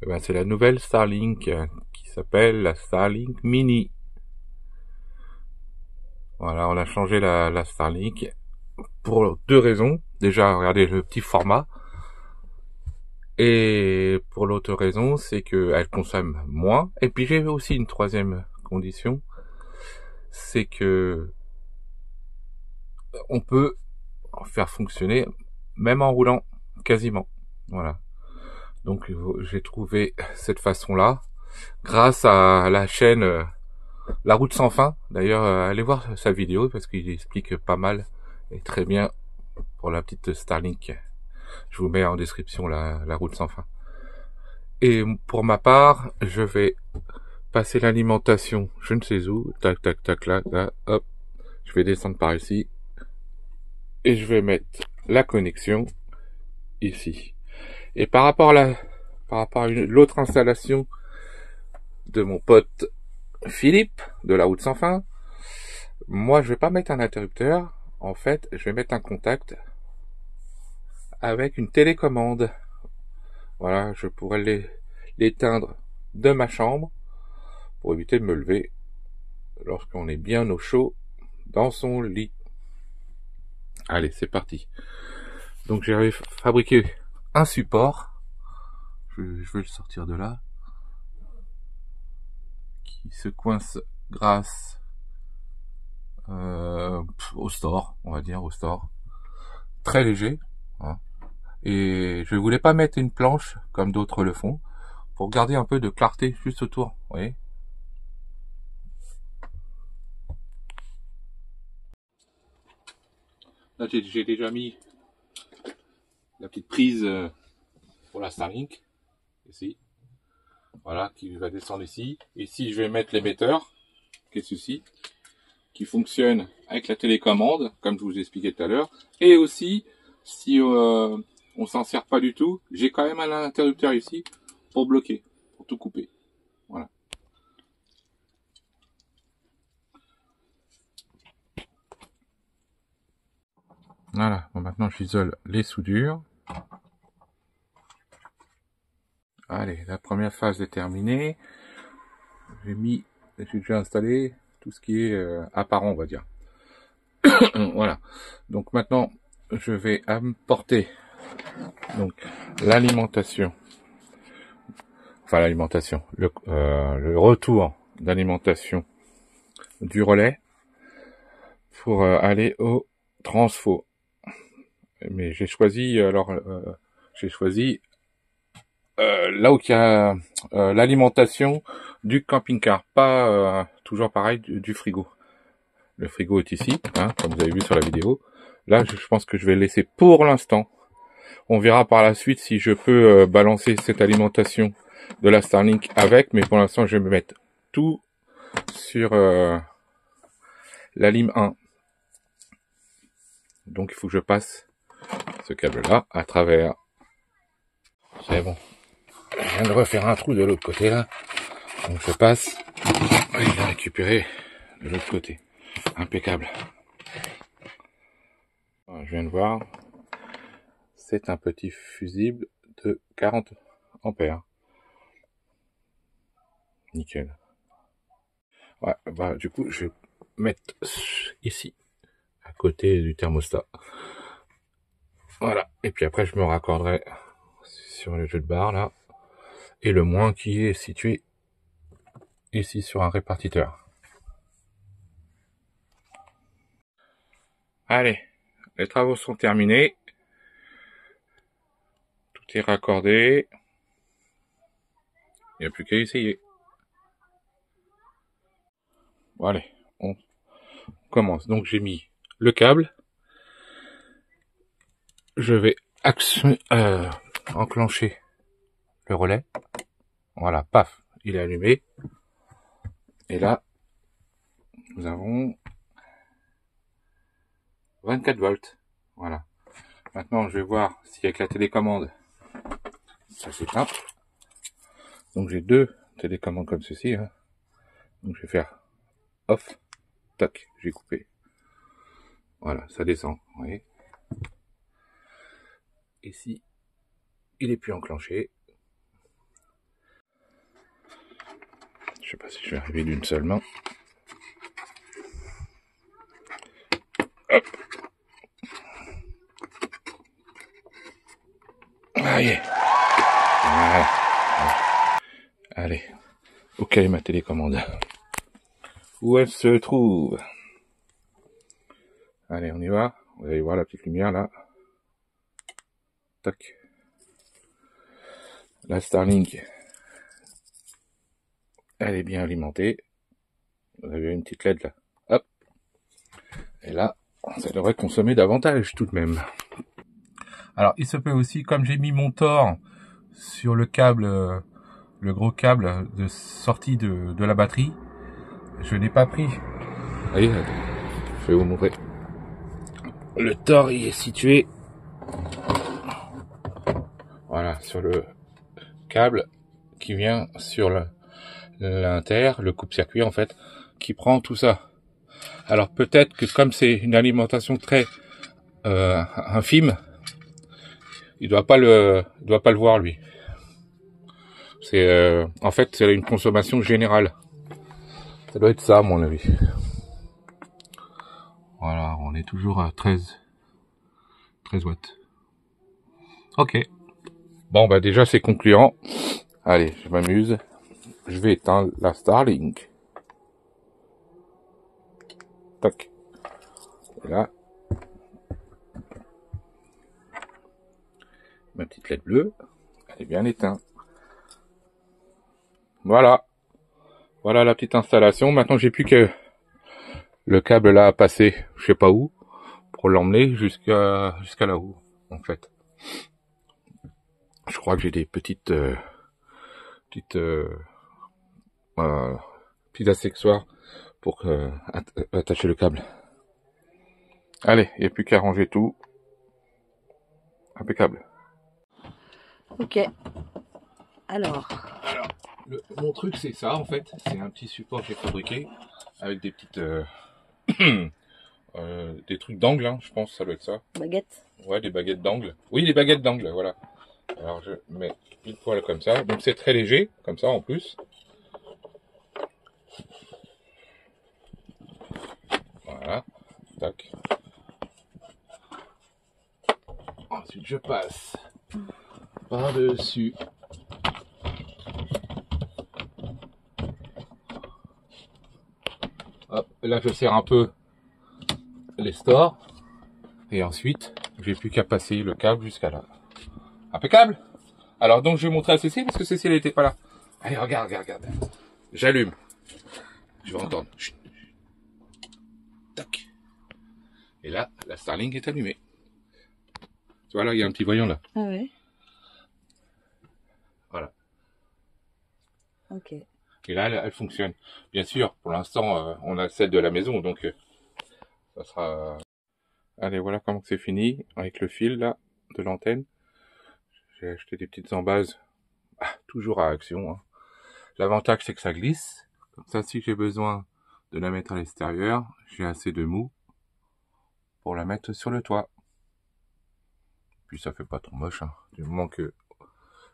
Eh ben, c'est la nouvelle Starlink qui s'appelle la Starlink Mini. Voilà, on a changé la Starlink pour deux raisons. Déjà, regardez le petit format. Et pour l'autre raison, c'est qu'elle consomme moins. Et puis j'ai aussi une troisième condition, c'est que on peut faire fonctionner même en roulant, quasiment. Voilà. Donc j'ai trouvé cette façon-là grâce à la chaîne La Route Sans Fin. D'ailleurs, allez voir sa vidéo parce qu'il explique pas mal et très bien pour la petite Starlink. Je vous mets en description la Route Sans Fin. Et pour ma part, je vais passer l'alimentation, je ne sais où, tac, tac, tac, là, hop, je vais descendre par ici, et je vais mettre la connexion ici. Et par rapport à l'autre installation de mon pote Philippe, de La Route Sans Fin, moi je vais pas mettre un interrupteur, en fait, je vais mettre un contact avec une télécommande. Voilà, je pourrais l'éteindre de ma chambre, pour éviter de me lever lorsqu'on est bien au chaud dans son lit. Allez, c'est parti. Donc j'ai fabriqué un support, je vais le sortir de là, qui se coince grâce au store, on va dire, au store. Très léger, hein. Et je voulais pas mettre une planche comme d'autres le font, pour garder un peu de clarté juste autour, vous voyez. Là j'ai déjà mis la petite prise pour la Starlink, ici. Voilà, qui va descendre ici. Ici, je vais mettre l'émetteur, qui est ceci, qui fonctionne avec la télécommande, comme je vous expliquais tout à l'heure. Et aussi, si on s'en sert pas du tout, j'ai quand même un interrupteur ici pour bloquer, pour tout couper. Voilà. Voilà, bon, maintenant j'isole les soudures. Allez, la première phase est terminée. J'ai déjà installé tout ce qui est apparent, on va dire. Voilà. Donc maintenant, je vais apporter donc l'alimentation. Enfin l'alimentation, le retour d'alimentation du relais pour aller au transfo. Mais j'ai choisi là où il y a l'alimentation du camping-car, pas toujours pareil du frigo. Le frigo est ici, hein, comme vous avez vu sur la vidéo. Là, je pense que je vais le laisser pour l'instant. On verra par la suite si je peux balancer cette alimentation de la Starlink avec, mais pour l'instant, je vais me mettre tout sur la lime 1. Donc, il faut que je passe ce câble-là à travers. C'est bon. Je viens de refaire un trou de l'autre côté, là. Donc, je passe. Il va récupérer de l'autre côté. Impeccable. Je viens de voir. C'est un petit fusible de 40 ampères. Nickel. Ouais, bah, du coup, je vais mettre ici, à côté du thermostat. Voilà. Et puis après, je me raccorderai sur le jeu de barre, là. Et le moins qui est situé ici sur un répartiteur. Allez, les travaux sont terminés. Tout est raccordé. Il n'y a plus qu'à essayer. Bon, allez, on commence. Donc j'ai mis le câble. Je vais enclencher le relais. Voilà, paf, il est allumé. Et là, nous avons 24 volts. Voilà. Maintenant, je vais voir si avec la télécommande, ça s'éteint. Donc j'ai deux télécommandes comme ceci. Hein. Donc je vais faire off. Tac, j'ai coupé. Voilà, ça descend. Vous voyez. Ici, il est plus enclenché. sais pas si je vais arriver d'une seule main. Hop. Allez. Voilà. Allez. Ok, ma télécommande. Où elle se trouve? Allez, on y va. Vous allez voir la petite lumière là. Tac. La Starlink. Elle est bien alimentée. Vous avez une petite LED là. Hop. Et là, ça devrait consommer davantage tout de même. Alors, il se peut aussi, comme j'ai mis mon Tor sur le câble, le gros câble de sortie de la batterie, je n'ai pas pris. Vous voyez, je vais vous montrer. Le Tor, il est situé, voilà, sur le câble qui vient sur l'inter, le coupe-circuit en fait, qui prend tout ça. Alors peut-être que comme c'est une alimentation très infime, il doit pas le voir lui. C'est en fait c'est une consommation générale. Ça doit être ça à mon avis. Voilà, on est toujours à 13 watts. Ok. Bon bah déjà c'est concluant. Allez, je m'amuse. Je vais éteindre la Starlink. Tac. Et là. Ma petite LED bleue. Elle est bien éteinte. Voilà. Voilà la petite installation. Maintenant j'ai plus que le câble là à passer, je sais pas où, pour l'emmener jusqu'à là-haut, en fait. Je crois que j'ai des petites accessoires pour attacher le câble. Allez, il n'y a plus qu'à ranger tout. Impeccable. Ok. Alors mon truc c'est ça en fait. C'est un petit support que j'ai fabriqué avec des petites des trucs d'angle, hein, je pense, ça doit être ça. Baguette. Ouais, des baguettes d'angle. Oui, des baguettes d'angle, voilà. Alors je mets une poêle comme ça, donc c'est très léger, comme ça en plus. Voilà, tac. Ensuite je passe par-dessus. Hop, là je serre un peu les stores. Et ensuite, j'ai plus qu'à passer le câble jusqu'à là. Impeccable. Alors donc je vais montrer à Cécile parce que Cécile n'était pas là. Allez, regarde. J'allume. Je vais entendre. Chut. Tac. Et là, la Starlink est allumée. Tu vois là, il y a un petit voyant là. Ah ouais. Voilà. Ok. Et là, elle fonctionne. Bien sûr, pour l'instant, on a celle de la maison, donc ça sera... Allez, voilà comment c'est fini, avec le fil là, de l'antenne. J'ai acheté des petites embases, toujours à action. Hein. L'avantage c'est que ça glisse. Comme ça, si j'ai besoin de la mettre à l'extérieur, j'ai assez de mou pour la mettre sur le toit. Puis ça fait pas trop moche, hein, du moment que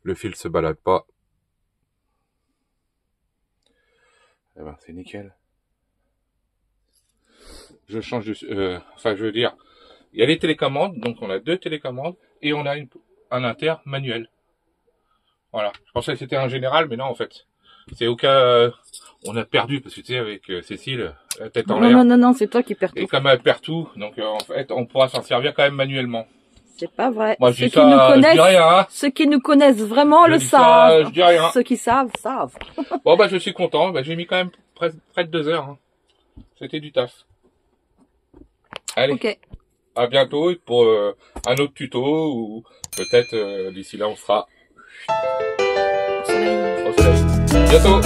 le fil se balade pas. Eh ben, c'est nickel. Je change de... enfin, je veux dire, il y a les télécommandes, donc on a 2 télécommandes, et on a un inter manuel. Voilà. Je pensais que c'était un général, mais non, en fait. C'est au cas... on a perdu, parce que tu sais, avec Cécile, la tête en l'air. Non, c'est toi qui perds tout. Et comme elle perd tout, donc en fait, on pourra s'en servir quand même manuellement. C'est pas vrai. Moi, je dis ça, je dis rien, hein. Ceux qui nous connaissent vraiment le savent. Je dis rien. Ceux qui savent. Bon, bah, je suis content. Bah, j'ai mis quand même près de 2 heures. Hein. C'était du taf. Allez. Ok. À bientôt pour un autre tuto ou peut-être d'ici là on sera au soleil. Bientôt.